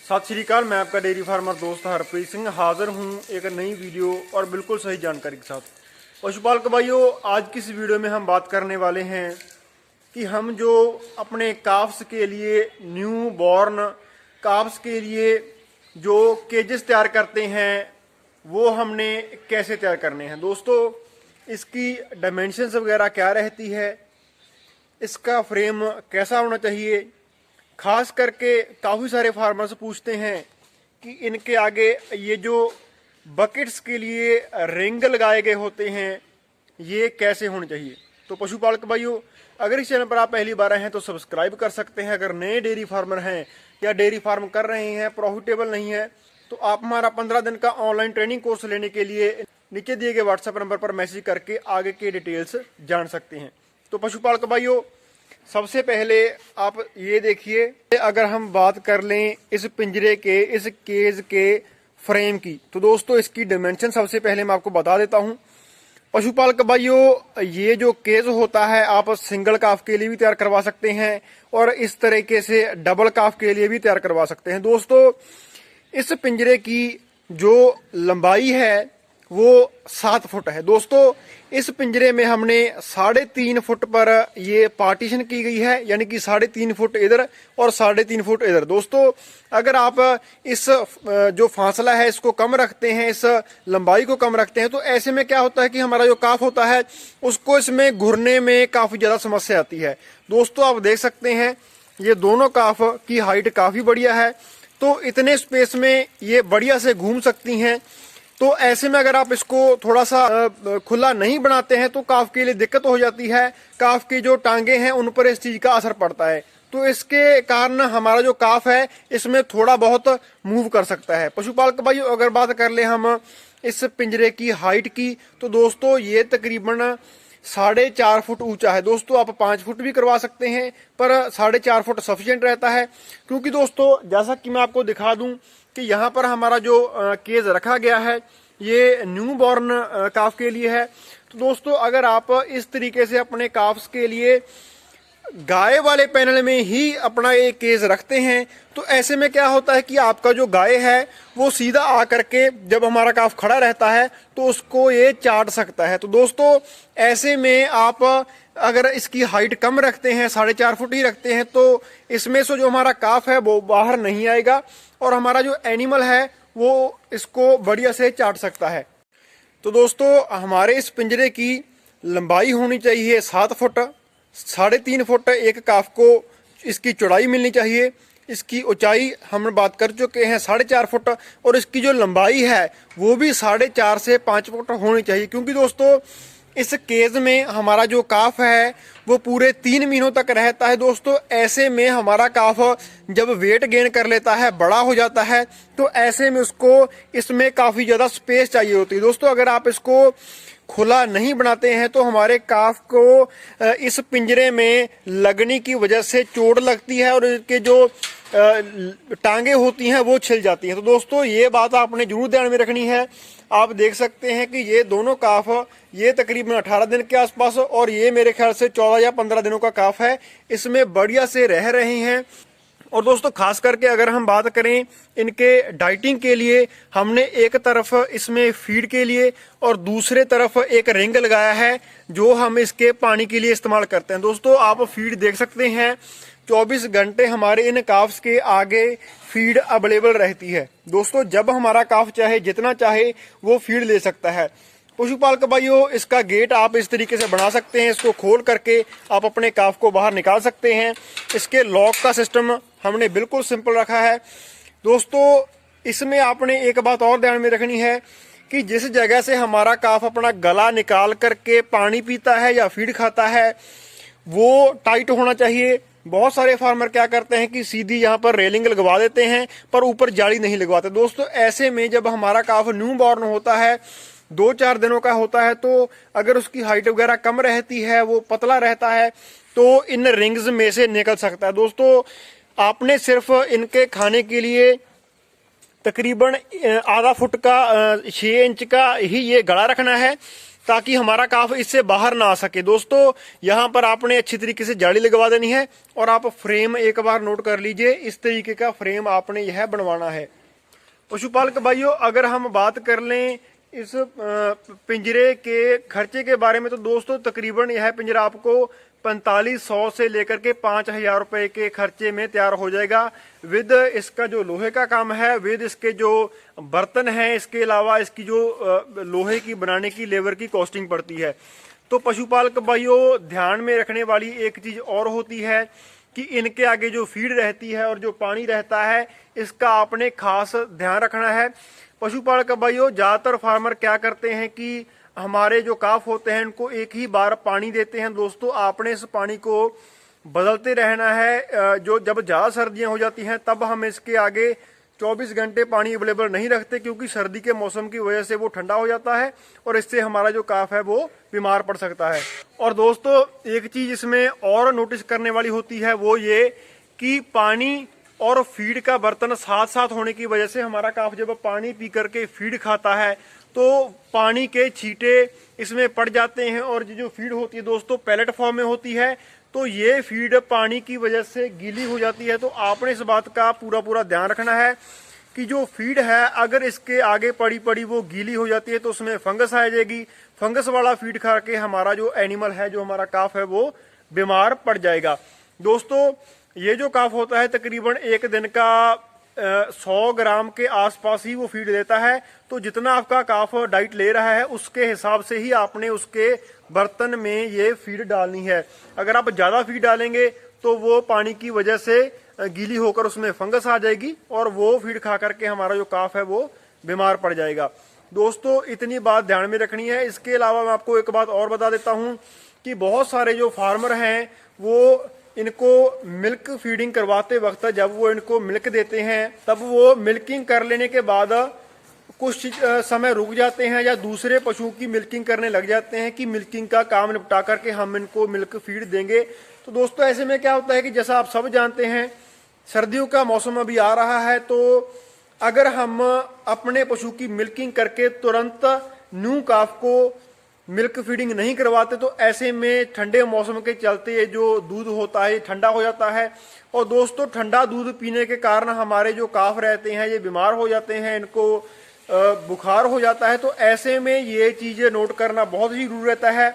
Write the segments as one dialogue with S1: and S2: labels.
S1: सत श्री अकाल। मैं आपका डेयरी फार्मर दोस्त हरप्रीत सिंह हाजिर हूँ एक नई वीडियो और बिल्कुल सही जानकारी के साथ। पशुपालक भाइयों, आज की इस वीडियो में हम बात करने वाले हैं कि हम जो अपने काफ्स के लिए न्यू बॉर्न काफ्स के लिए जो केजेस तैयार करते हैं वो हमने कैसे तैयार करने हैं। दोस्तों, इसकी डायमेंशंस वगैरह क्या रहती है, इसका फ्रेम कैसा होना चाहिए। खास करके काफ़ी सारे फार्मर्स पूछते हैं कि इनके आगे ये जो बकेट्स के लिए रिंग लगाए गए होते हैं ये कैसे होने चाहिए। तो पशुपालक भाइयों, अगर इस चैनल पर आप पहली बार आए हैं तो सब्सक्राइब कर सकते हैं। अगर नए डेयरी फार्मर हैं या डेयरी फार्म कर रहे हैं, प्रॉफिटेबल नहीं है, तो आप हमारा 15 दिन का ऑनलाइन ट्रेनिंग कोर्स लेने के लिए नीचे दिए गए व्हाट्सएप नंबर पर मैसेज करके आगे के डिटेल्स जान सकते हैं। तो पशुपालक भाइयों, सबसे पहले आप ये देखिए, अगर हम बात कर लें इस पिंजरे के, इस केज के फ्रेम की, तो दोस्तों इसकी डायमेंशन सबसे पहले मैं आपको बता देता हूं। पशुपालक भाइयों, ये जो केज होता है आप सिंगल काफ के लिए भी तैयार करवा सकते हैं और इस तरीके से डबल काफ के लिए भी तैयार करवा सकते हैं। दोस्तों, इस पिंजरे की जो लंबाई है वो 7 फुट है। दोस्तों, इस पिंजरे में हमने 3.5 फुट पर ये पार्टीशन की गई है, यानी कि 3.5 फुट इधर और 3.5 फुट इधर। दोस्तों, अगर आप इस जो फासला है इसको कम रखते हैं, इस लंबाई को कम रखते हैं, तो ऐसे में क्या होता है कि हमारा जो काफ होता है उसको इसमें घुरने में काफी ज्यादा समस्या आती है। दोस्तों, आप देख सकते हैं ये दोनों काफ की हाइट काफी बढ़िया है, तो इतने स्पेस में ये बढ़िया से घूम सकती हैं। तो ऐसे में अगर आप इसको थोड़ा सा खुला नहीं बनाते हैं तो काफ के लिए दिक्कत हो जाती है। काफ की जो टांगे हैं उन पर इस चीज का असर पड़ता है, तो इसके कारण हमारा जो काफ है इसमें थोड़ा बहुत मूव कर सकता है। पशुपालक भाइयों, अगर बात कर ले हम इस पिंजरे की हाइट की, तो दोस्तों ये तकरीबन 4.5 फुट ऊंचा है। दोस्तों, आप 5 फुट भी करवा सकते हैं, पर 4.5 फुट सफिशिएंट रहता है। क्योंकि दोस्तों, जैसा कि मैं आपको दिखा दूं कि यहाँ पर हमारा जो केज रखा गया है ये न्यू बॉर्न काफ के लिए है। तो दोस्तों, अगर आप इस तरीके से अपने काफ्स के लिए गाय वाले पैनल में ही अपना ये केज रखते हैं, तो ऐसे में क्या होता है कि आपका जो गाय है वो सीधा आकर के जब हमारा काफ खड़ा रहता है तो उसको ये चाट सकता है। तो दोस्तों, ऐसे में आप अगर इसकी हाइट कम रखते हैं, 4.5 फुट ही रखते हैं, तो इसमें से जो हमारा काफ है वो बाहर नहीं आएगा और हमारा जो एनिमल है वो इसको बढ़िया से चाट सकता है। तो दोस्तों, हमारे इस पिंजरे की लंबाई होनी चाहिए 7 फुट, 3.5 फुट एक काफ को इसकी चौड़ाई मिलनी चाहिए। इसकी ऊंचाई हम बात कर चुके हैं 4.5 फुट, और इसकी जो लंबाई है वो भी 4.5 से 5 फुट होनी चाहिए। क्योंकि दोस्तों, इस केज में हमारा जो काफ है वो पूरे 3 महीनों तक रहता है। दोस्तों, ऐसे में हमारा काफ जब वेट गेन कर लेता है, बड़ा हो जाता है, तो ऐसे में उसको इसमें काफी ज्यादा स्पेस चाहिए होती है। दोस्तों, अगर आप इसको खुला नहीं बनाते हैं तो हमारे काफ को इस पिंजरे में लगने की वजह से चोट लगती है और इसके जो टांगे होती हैं वो छिल जाती हैं। तो दोस्तों, ये बात आपने जरूर ध्यान में रखनी है। आप देख सकते हैं कि ये दोनों काफ ये तकरीबन 18 दिन के आसपास और ये मेरे ख्याल से 14 या 15 दिनों का काफ है, इसमें बढ़िया से रह रहे हैं। और दोस्तों, खास करके अगर हम बात करें इनके डाइटिंग के लिए, हमने एक तरफ इसमें फीड के लिए और दूसरे तरफ एक रिंग लगाया है जो हम इसके पानी के लिए इस्तेमाल करते हैं। दोस्तों, आप फीड देख सकते हैं 24 घंटे हमारे इन काफ्स के आगे फीड अवेलेबल रहती है। दोस्तों, जब हमारा काफ चाहे जितना चाहे वो फीड ले सकता है। पशुपालक भाइयों, इसका गेट आप इस तरीके से बना सकते हैं, इसको खोल करके आप अपने काफ को बाहर निकाल सकते हैं। इसके लॉक का सिस्टम हमने बिल्कुल सिंपल रखा है। दोस्तों, इसमें आपने एक बात और ध्यान में रखनी है कि जिस जगह से हमारा काफ अपना गला निकाल करके पानी पीता है या फीड खाता है वो टाइट होना चाहिए। बहुत सारे फार्मर क्या करते हैं कि सीधी यहाँ पर रेलिंग लगवा देते हैं पर ऊपर जाली नहीं लगवाते। दोस्तों, ऐसे में जब हमारा काफ न्यू बॉर्न होता है, 2-4 दिनों का होता है, तो अगर उसकी हाइट वगैरह कम रहती है, वो पतला रहता है, तो इन रिंग्स में से निकल सकता है। दोस्तों, आपने सिर्फ इनके खाने के लिए तकरीबन आधा फुट का 6 इंच का ही ये गड़ा रखना है। ताकि हमारा काफ इससे बाहर ना आ सके। दोस्तों यहाँ पर आपने अच्छी तरीके से जाली लगवा देनी है और आप फ्रेम एक बार नोट कर लीजिए, इस तरीके का फ्रेम आपने यह बनवाना है। पशुपालक भाइयों, अगर हम बात कर लें इस पिंजरे के खर्चे के बारे में तो दोस्तों तकरीबन यह पिंजरा आपको 4500 से लेकर के 5000 रुपए के खर्चे में तैयार हो जाएगा। विद इसका जो लोहे का काम है, विद इसके जो बर्तन हैं, इसके अलावा इसकी जो लोहे की बनाने की लेबर की कॉस्टिंग पड़ती है। तो पशुपालक भाइयों, ध्यान में रखने वाली एक चीज और होती है कि इनके आगे जो फीड रहती है और जो पानी रहता है, इसका आपने खास ध्यान रखना है। पशुपालक भाइयों, ज्यादातर फार्मर क्या करते हैं कि हमारे जो काफ होते हैं इनको एक ही बार पानी देते हैं। दोस्तों आपने इस पानी को बदलते रहना है। जो जब ज्यादा सर्दियां हो जाती हैं तब हम इसके आगे 24 घंटे पानी अवेलेबल नहीं रखते, क्योंकि सर्दी के मौसम की वजह से वो ठंडा हो जाता है और इससे हमारा जो काफ है वो बीमार पड़ सकता है। और दोस्तों एक चीज इसमें और नोटिस करने वाली होती है, वो ये कि पानी और फीड का बर्तन साथ साथ होने की वजह से हमारा काफ जब पानी पी करके फीड खाता है तो पानी के छींटे इसमें पड़ जाते हैं और जो फीड होती है दोस्तों पैलेट फॉर्म में होती है, तो ये फीड पानी की वजह से गीली हो जाती है। तो आपने इस बात का पूरा ध्यान रखना है कि जो फीड है अगर इसके आगे पड़ी पड़ी वो गीली हो जाती है तो उसमें फंगस आ जाएगी। फंगस वाला फीड खा के हमारा जो एनिमल है, जो हमारा काफ है, वो बीमार पड़ जाएगा। दोस्तों ये जो काफ होता है तकरीबन एक दिन का 100 ग्राम के आसपास ही वो फीड देता है। तो जितना आपका काफ डाइट ले रहा है उसके हिसाब से ही आपने उसके बर्तन में ये फीड डालनी है। अगर आप ज्यादा फीड डालेंगे तो वो पानी की वजह से गीली होकर उसमें फंगस आ जाएगी और वो फीड खा करके हमारा जो काफ है वो बीमार पड़ जाएगा। दोस्तों इतनी बात ध्यान में रखनी है। इसके अलावा मैं आपको एक बात और बता देता हूं कि बहुत सारे जो फार्मर हैं वो इनको मिल्क फीडिंग करवाते वक्त जब वो इनको मिल्क देते हैं तब वो मिल्किंग कर लेने के बाद कुछ समय रुक जाते हैं या दूसरे पशुओं की मिल्किंग करने लग जाते हैं कि मिल्किंग का काम निपटा करके हम इनको मिल्क फीड देंगे। तो दोस्तों ऐसे में क्या होता है कि जैसा आप सब जानते हैं सर्दियों का मौसम अभी आ रहा है, तो अगर हम अपने पशु की मिल्किंग करके तुरंत न्यू काफ को मिल्क फीडिंग नहीं करवाते तो ऐसे में ठंडे मौसम के चलते जो दूध होता है ठंडा हो जाता है। और दोस्तों ठंडा दूध पीने के कारण हमारे जो काफ रहते हैं ये बीमार हो जाते हैं, इनको बुखार हो जाता है। तो ऐसे में ये चीजें नोट करना बहुत ही जरूरी रहता है।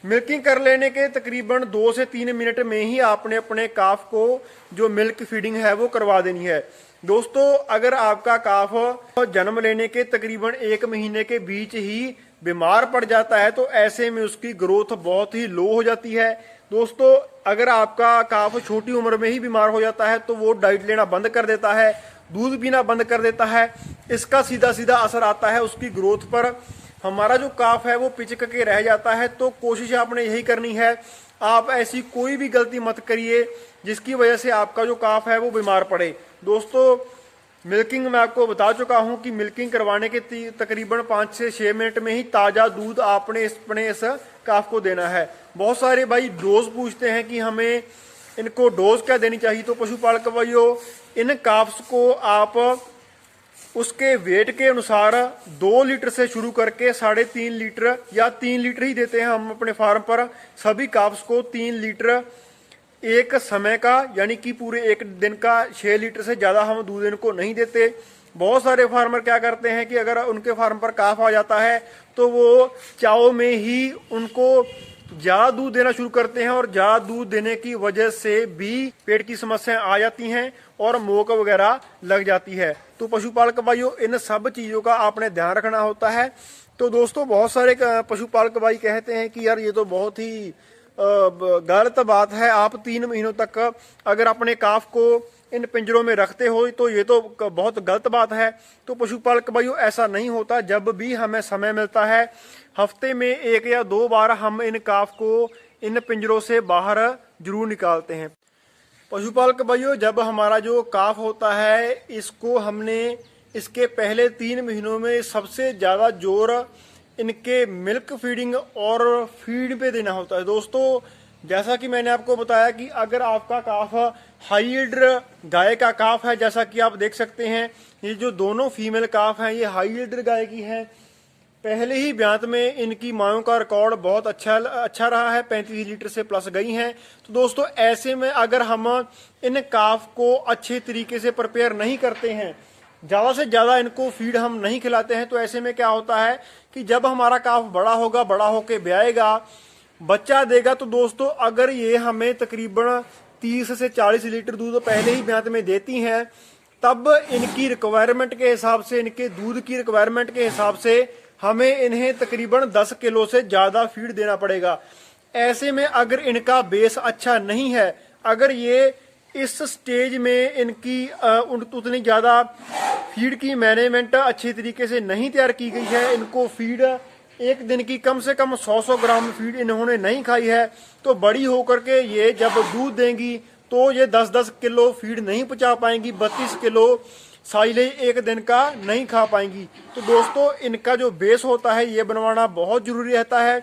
S1: मिल्किंग कर लेने के तकरीबन 2 से 3 मिनट में ही आपने अपने काफ को जो मिल्क फीडिंग है वो करवा देनी है। दोस्तों अगर आपका काफ जन्म लेने के तकरीबन 1 महीने के बीच ही बीमार पड़ जाता है तो ऐसे में उसकी ग्रोथ बहुत ही लो हो जाती है। दोस्तों अगर आपका काफ छोटी उम्र में ही बीमार हो जाता है तो वो डाइट लेना बंद कर देता है, दूध पीना बंद कर देता है। इसका सीधा सीधा असर आता है उसकी ग्रोथ पर। हमारा जो काफ है वो पिचक के रह जाता है। तो कोशिश आपने यही करनी है, आप ऐसी कोई भी गलती मत करिए जिसकी वजह से आपका जो काफ है वो बीमार पड़े। दोस्तों मिल्किंग मैं आपको बता चुका हूं कि मिल्किंग करवाने के तकरीबन 5 से 6 मिनट में ही ताजा दूध आपने इस काफ को देना है। बहुत सारे भाई डोज पूछते हैं कि हमें इनको डोज क्या देनी चाहिए। तो पशुपालक भाइयों इन काफ्स को आप उसके वेट के अनुसार 2 लीटर से शुरू करके 3.5 लीटर या 3 लीटर ही देते हैं हम अपने फार्म पर। सभी काफ्स को 3 लीटर एक समय का यानी कि पूरे एक दिन का 6 लीटर से ज्यादा हम दूध इनको नहीं देते। बहुत सारे फार्मर क्या करते हैं कि अगर उनके फार्म पर काफ आ जाता है तो वो चाव में ही उनको ज्यादा दूध देना शुरू करते हैं और ज्यादा दूध देने की वजह से भी पेट की समस्याएं आ जाती हैं और मोक वगैरह लग जाती है। तो पशुपालक भाइयों इन सब चीजों का आपने ध्यान रखना होता है। तो दोस्तों बहुत सारे पशुपालक भाई कहते हैं कि यार ये तो बहुत ही गलत बात है, आप 3 महीनों तक अगर अपने काफ को इन पिंजरों में रखते हो तो ये तो बहुत गलत बात है। तो पशुपालक भाइयों ऐसा नहीं होता। जब भी हमें समय मिलता है हफ्ते में 1 या 2 बार हम इन काफ को इन पिंजरों से बाहर जरूर निकालते हैं। पशुपालक भाइयों जब हमारा जो काफ होता है इसको हमने इसके पहले 3 महीनों में सबसे ज्यादा जोर इनके मिल्क फीडिंग और फीड पे देना होता है। दोस्तों जैसा कि मैंने आपको बताया कि अगर आपका काफ हाई ईल्डर गाय का काफ है, जैसा कि आप देख सकते हैं ये जो दोनों फीमेल काफ हैं ये हाई ईल्डर गाय की हैं। पहले ही ब्यांत में इनकी मायों का रिकॉर्ड बहुत अच्छा रहा है, 35 लीटर से प्लस गई हैं। तो दोस्तों ऐसे में अगर हम इन काफ को अच्छे तरीके से प्रिपेयर नहीं करते हैं, ज़्यादा से ज़्यादा इनको फीड हम नहीं खिलाते हैं, तो ऐसे में क्या होता है कि जब हमारा काफ बड़ा होगा, बड़ा होके ब्याएगा, बच्चा देगा, तो दोस्तों अगर ये हमें तकरीबन 30 से 40 लीटर दूध पहले ही ब्यांत में देती हैं, तब इनकी रिक्वायरमेंट के हिसाब से, इनके दूध की रिक्वायरमेंट के हिसाब से हमें इन्हें तकरीबन 10 किलो से ज़्यादा फीड देना पड़ेगा। ऐसे में अगर इनका बेस अच्छा नहीं है, अगर ये इस स्टेज में इनकी उतनी ज़्यादा फीड की मैनेजमेंट अच्छी तरीके से नहीं तैयार की गई है, इनको फीड एक दिन की कम से कम 100 ग्राम फीड इन्होंने नहीं खाई है, तो बड़ी होकर के ये जब दूध देंगी तो ये 10-10 किलो फीड नहीं पहुंचा पाएंगी, 32 किलो साइलेज एक दिन का नहीं खा पाएंगी। तो दोस्तों इनका जो बेस होता है ये बनवाना बहुत ज़रूरी रहता है।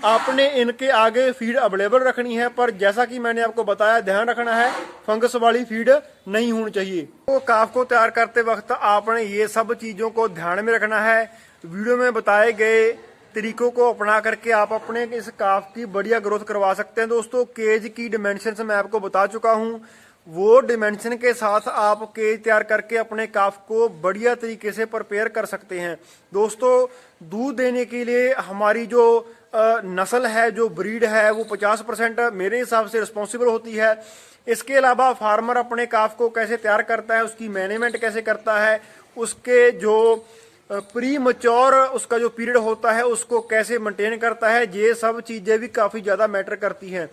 S1: आपने इनके आगे फीड अवेलेबल रखनी है, पर जैसा कि मैंने आपको बताया ध्यान रखना है फंगस वाली फीड नहीं होनी चाहिए। तो काफ को तैयार करते वक्त आपने ये सब चीज़ों को ध्यान में रखना है। वीडियो में बताए गए तरीकों को अपना करके आप अपने इस काफ की बढ़िया ग्रोथ करवा सकते हैं। दोस्तों केज की डिमेंशन मैं आपको बता चुका हूँ, वो डिमेंशन के साथ आप केज तैयार करके अपने काफ को बढ़िया तरीके से प्रिपेयर कर सकते हैं। दोस्तों दूध देने के लिए हमारी जो नस्ल है, जो ब्रीड है, वो 50% मेरे हिसाब से रिस्पॉन्सिबल होती है। इसके अलावा फार्मर अपने काफ को कैसे तैयार करता है, उसकी मैनेजमेंट कैसे करता है, उसके जो प्री मच्योर उसका जो पीरियड होता है उसको कैसे मेंटेन करता है, ये सब चीज़ें भी काफ़ी ज़्यादा मैटर करती हैं।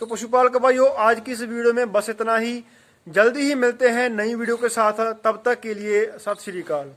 S1: तो पशुपालक भाइयों आज की इस वीडियो में बस इतना ही। जल्दी ही मिलते हैं नई वीडियो के साथ, तब तक के लिए सत श्री अकाल।